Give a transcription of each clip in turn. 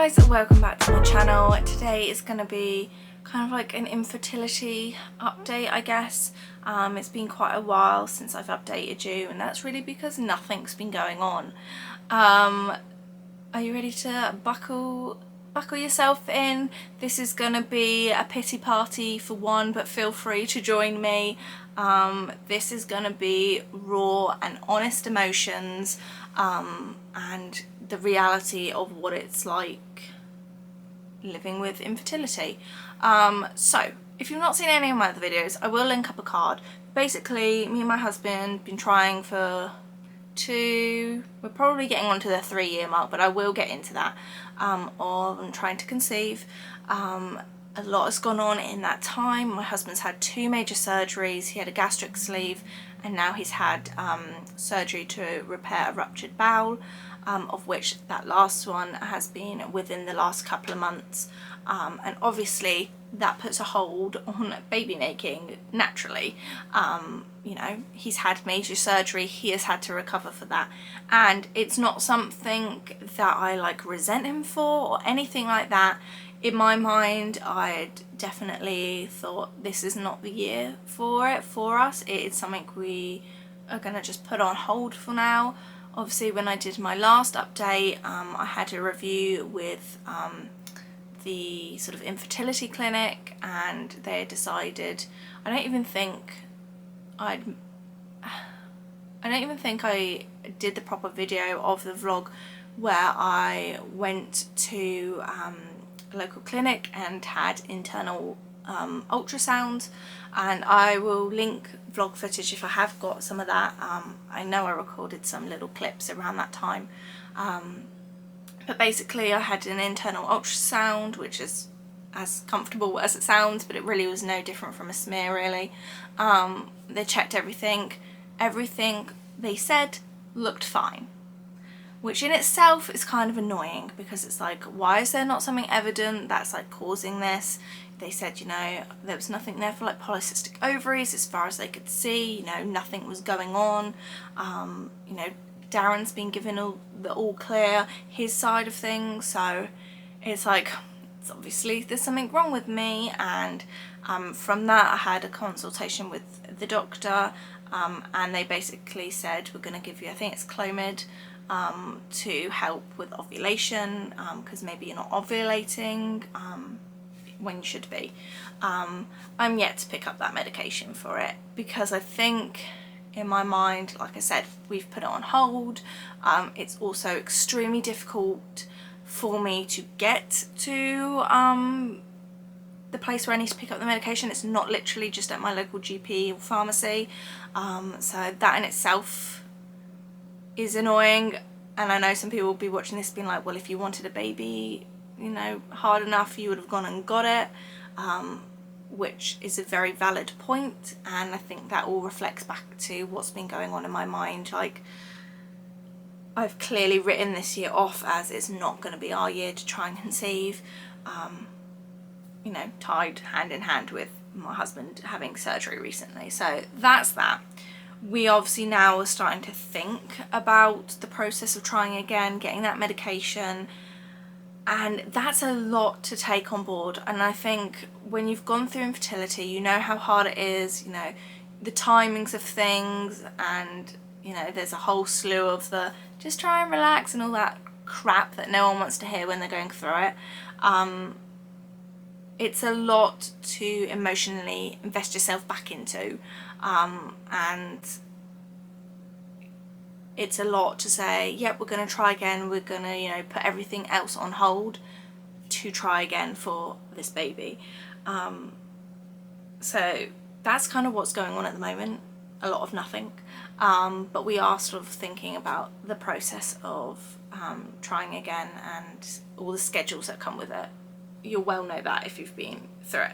guys, welcome back to my channel. Today is going to be kind of like an infertility update, I guess. It's been quite a while since I've updated you, and that's really because nothing's been going on. Are you ready to buckle yourself in? This is going to be a pity party for one, but feel free to join me. This is going to be raw and honest emotions, and the reality of what it's like living with infertility. So if you've not seen any of my other videos, I will link up a card. Basically, me and my husband been trying for we're probably getting on to the 3-year mark, but I will get into that, of trying to conceive. A lot has gone on in that time. My husband's had 2 major surgeries. He had a gastric sleeve, and now he's had surgery to repair a ruptured bowel, of which that last one has been within the last couple of months, and obviously that puts a hold on baby making naturally. You know, he's had major surgery, he has had to recover for that, and it's not something that I like resent him for or anything like that. In my mind, I'd definitely thought this is not the year for us. It is something we are gonna just put on hold for now. Obviously, when I did my last update, I had a review with the sort of infertility clinic, and they decided, I don't even think I did the proper video of the vlog where I went to a local clinic and had internal ultrasound, and I will link vlog footage if I have got some of that. I know I recorded some little clips around that time, but basically I had an internal ultrasound, which is as comfortable as it sounds, but it really was no different from a smear really. They checked everything they said looked fine, which in itself is kind of annoying, because it's like, why is there not something evident that's like causing this? They said, you know, there was nothing there for like polycystic ovaries as far as they could see, you know, nothing was going on. You know, Darren's been given the all clear, his side of things, so it's like, it's obviously there's something wrong with me. And from that I had a consultation with the doctor, and they basically said, we're going to give you, I think it's Clomid, to help with ovulation, because maybe you're not ovulating when you should be. I'm yet to pick up that medication for it, because I think in my mind, like I said, we've put it on hold. It's also extremely difficult for me to get to the place where I need to pick up the medication. It's not literally just at my local GP or pharmacy, so that in itself is annoying. And I know some people will be watching this being like, well, if you wanted a baby, you know, hard enough, you would have gone and got it, which is a very valid point, and I think that all reflects back to what's been going on in my mind. Like, I've clearly written this year off as it's not going to be our year to try and conceive, you know, tied hand in hand with my husband having surgery recently. So that's that. We obviously now are starting to think about the process of trying again, getting that medication, and that's a lot to take on board. And I think when you've gone through infertility, you know how hard it is, you know, the timings of things, and, you know, there's a whole slew of the just try and relax and all that crap that no one wants to hear when they're going through it. It's a lot to emotionally invest yourself back into, and it's a lot to say, yep, we're going to try again, we're going to, you know, put everything else on hold to try again for this baby. So that's kind of what's going on at the moment, a lot of nothing, but we are sort of thinking about the process of trying again and all the schedules that come with it. You'll well know that if you've been through it.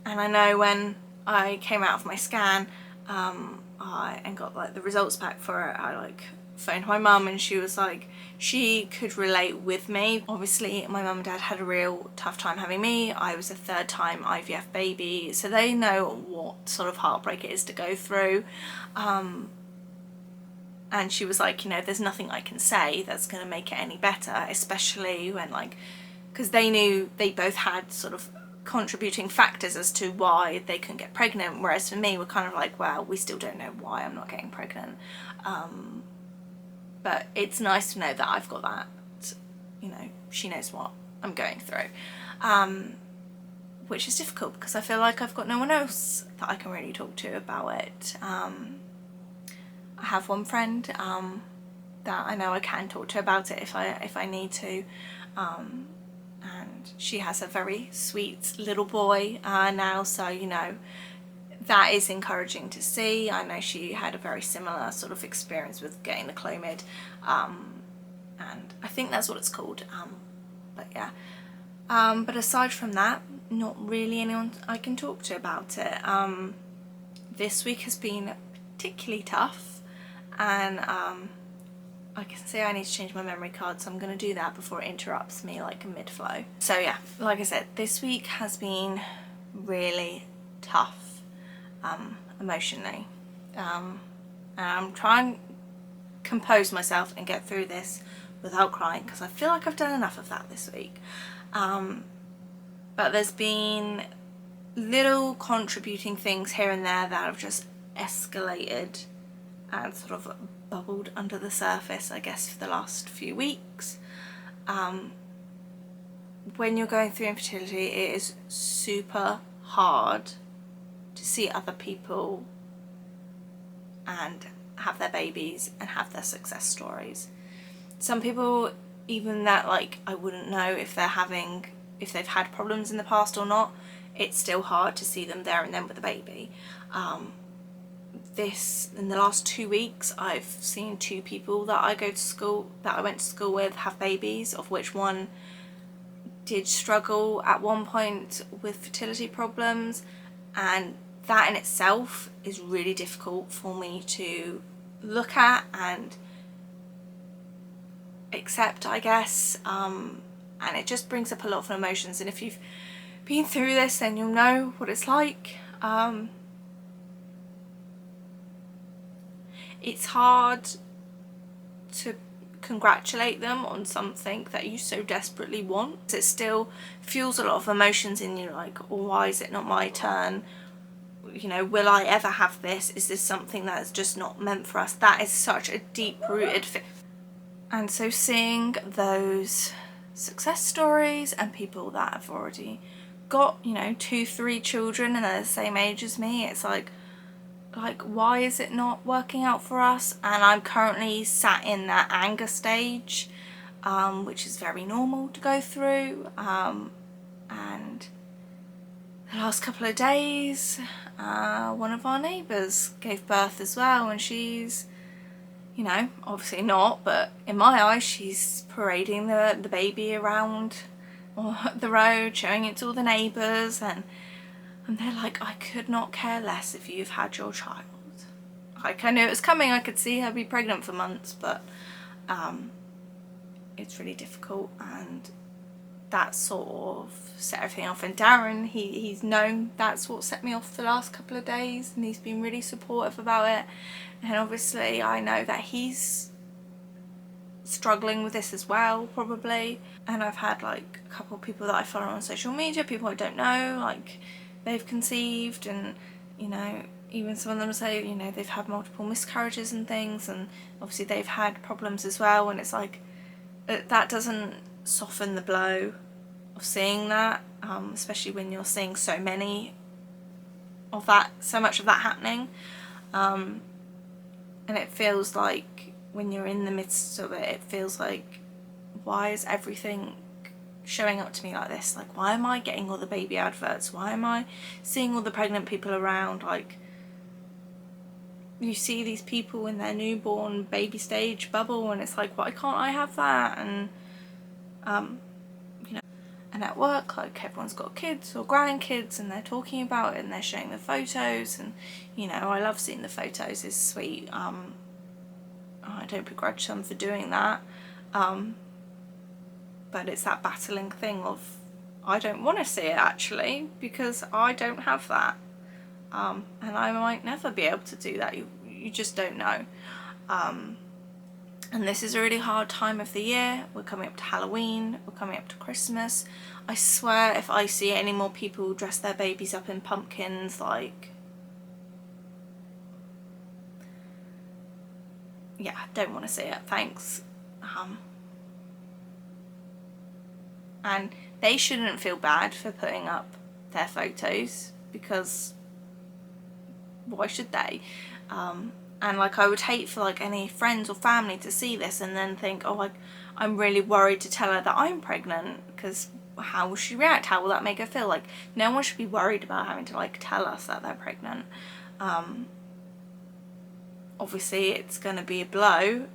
And I know when I came out of my scan, and got like the results back for it, I like phoned my mum, and she was like, she could relate with me. Obviously my mum and dad had a real tough time having me. I was a 3rd time IVF baby, so they know what sort of heartbreak it is to go through. And she was like, you know, there's nothing I can say that's going to make it any better, especially when, like, because they knew they both had sort of contributing factors as to why they couldn't get pregnant, whereas for me, we're kind of like, well, we still don't know why I'm not getting pregnant. But it's nice to know that I've got that, you know, she knows what I'm going through, which is difficult because I feel like I've got no one else that I can really talk to about it. I have one friend that I know I can talk to about it if I need to, and she has a very sweet little boy now, so you know, that is encouraging to see. I know she had a very similar sort of experience with getting the Clomid, and I think that's what it's called, but yeah. But aside from that, not really anyone I can talk to about it. This week has been particularly tough, and I can see I need to change my memory card, so I'm going to do that before it interrupts me like mid-flow. So yeah, like I said, this week has been really tough emotionally, and I'm trying to compose myself and get through this without crying, because I feel like I've done enough of that this week. But there's been little contributing things here and there that have just escalated and sort of bubbled under the surface, I guess, for the last few weeks. When you're going through infertility, it is super hard to see other people and have their babies and have their success stories. Some people, even that, like, I wouldn't know if they've had problems in the past or not, it's still hard to see them there and then with a baby. In the last 2 weeks, I've seen 2 people that I went to school with have babies, of which one did struggle at one point with fertility problems, and that in itself is really difficult for me to look at and accept, I guess, and it just brings up a lot of emotions, and if you've been through this then you'll know what it's like. It's hard to congratulate them on something that you so desperately want. It still fuels a lot of emotions in you, like, oh, why is it not my turn? You know, will I ever have this? Is this something that's just not meant for us? That is such a deep-rooted thing. And so seeing those success stories and people that have already got, you know, 2-3 children and they're the same age as me, it's like why is it not working out for us? And I'm currently sat in that anger stage, which is very normal to go through, and the last couple of days one of our neighbours gave birth as well, and she's, you know, obviously not, but in my eyes she's parading the baby around the road, showing it to all the neighbours, and they're like, I could not care less if you've had your child. Like, I knew it was coming, I could see her be pregnant for months, but it's really difficult, and that sort of set everything off. And Darren, he's known that's what set me off the last couple of days, and he's been really supportive about it, and obviously I know that he's struggling with this as well, probably. And I've had like a couple of people that I follow on social media, people I don't know, like, they've conceived, and, you know, even some of them say, you know, they've had multiple miscarriages and things, and obviously they've had problems as well, and it's like, that doesn't soften the blow of seeing that, especially when you're seeing so much of that happening, and it feels like when you're in the midst of it, it feels like, why is everything showing up to me like this? Like, why am I getting all the baby adverts? Why am I seeing all the pregnant people around? Like, you see these people in their newborn baby stage bubble, and it's like, why can't I have that? And you know, and at work, like, everyone's got kids or grandkids, and they're talking about it, and they're showing the photos, and, you know, I love seeing the photos, it's sweet. I don't begrudge them for doing that, but it's that battling thing of, I don't want to see it actually, because I don't have that, and I might never be able to do that. You just don't know. And this is a really hard time of the year. We're coming up to Halloween, we're coming up to Christmas. I swear if I see any more people dress their babies up in pumpkins, like, yeah, don't want to see it, thanks. And they shouldn't feel bad for putting up their photos, because why should they? And like, I would hate for like any friends or family to see this and then think, oh, like, I'm really worried to tell her that I'm pregnant, because how will she react? How will that make her feel? Like, no one should be worried about having to like tell us that they're pregnant. Obviously it's going to be a blow,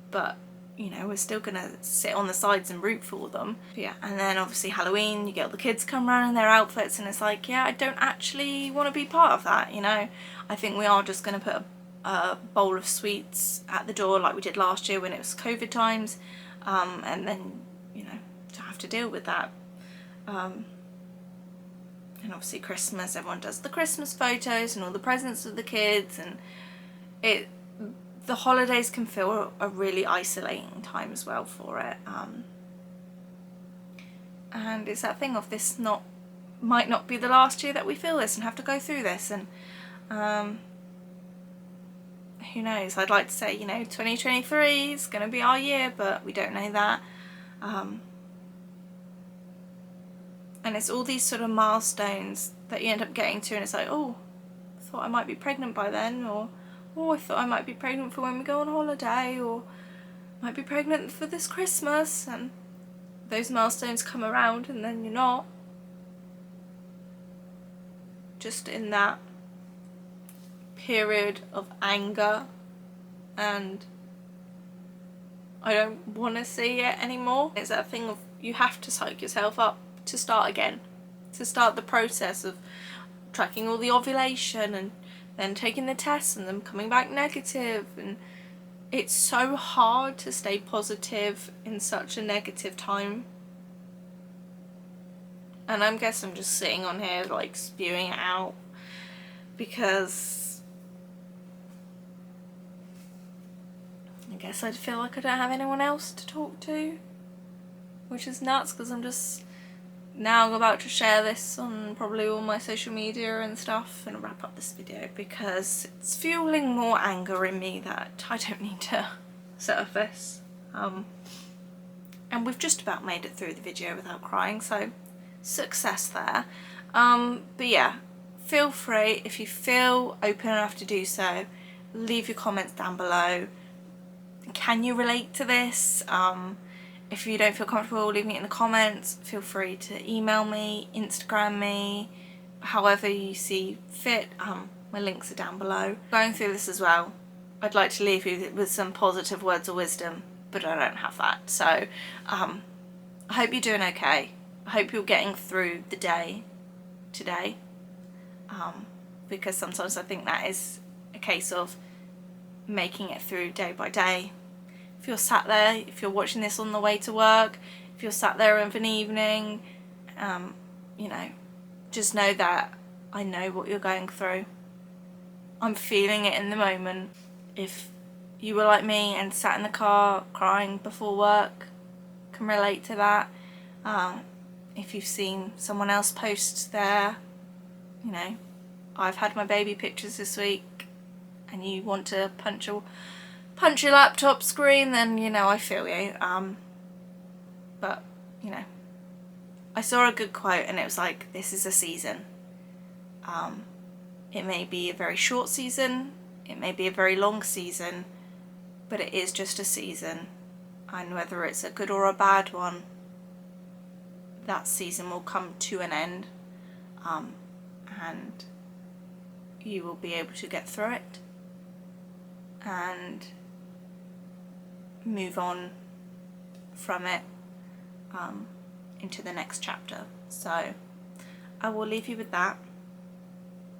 but you know, we're still going to sit on the sides and root for them. Yeah, and then obviously Halloween, you get all the kids come around in their outfits, and it's like, yeah, I don't actually want to be part of that, you know. I think we are just going to put a bowl of sweets at the door like we did last year when it was COVID times, and then, you know, to have to deal with that. And obviously Christmas, everyone does the Christmas photos and all the presents of the kids, and the holidays can feel a really isolating time as well for it. And it's that thing of this might not be the last year that we feel this and have to go through this, and who knows. I'd like to say, you know, 2023 is going to be our year, but we don't know that. And it's all these sort of milestones that you end up getting to, and it's like, oh, I thought I might be pregnant by then, or oh, I thought I might be pregnant for when we go on holiday, or might be pregnant for this Christmas, and those milestones come around and then you're not. Just in that period of anger, and I don't want to see it anymore. It's that thing of, you have to psych yourself up to start again, to start the process of tracking all the ovulation and then taking the tests and them coming back negative, and it's so hard to stay positive in such a negative time. And I guess I'm just sitting on here like spewing it out because I guess I feel like I don't have anyone else to talk to, which is nuts, because I'm just now about to share this on probably all my social media and stuff and wrap up this video, because it's fueling more anger in me that I don't need to surface. And we've just about made it through the video without crying, so success there. But yeah, feel free, if you feel open enough to do so, leave your comments down below. Can you relate to this? If you don't feel comfortable leaving it in the comments, feel free to email me, Instagram me, however you see fit. My links are down below. Going through this as well, I'd like to leave you with some positive words of wisdom, but I don't have that. So I hope you're doing okay. I hope you're getting through the day today, because sometimes I think that is a case of making it through day by day. If you're sat there, if you're watching this on the way to work, if you're sat there of an evening, you know, just know that I know what you're going through. I'm feeling it in the moment. If you were like me and sat in the car crying before work, can relate to that. If you've seen someone else post their, you know, I've had my baby pictures this week, and you want to punch your laptop screen, then, you know, I feel you. But, you know, I saw a good quote and it was like, this is a season. It may be a very short season, it may be a very long season, but it is just a season. And whether it's a good or a bad one, that season will come to an end, and you will be able to get through it and move on from it into the next chapter. So I will leave you with that.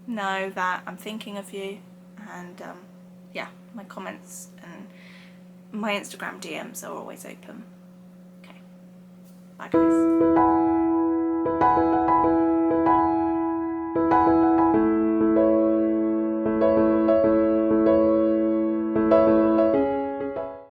Know that I'm thinking of you, and yeah, my comments and my Instagram DMs are always open. Okay, bye guys.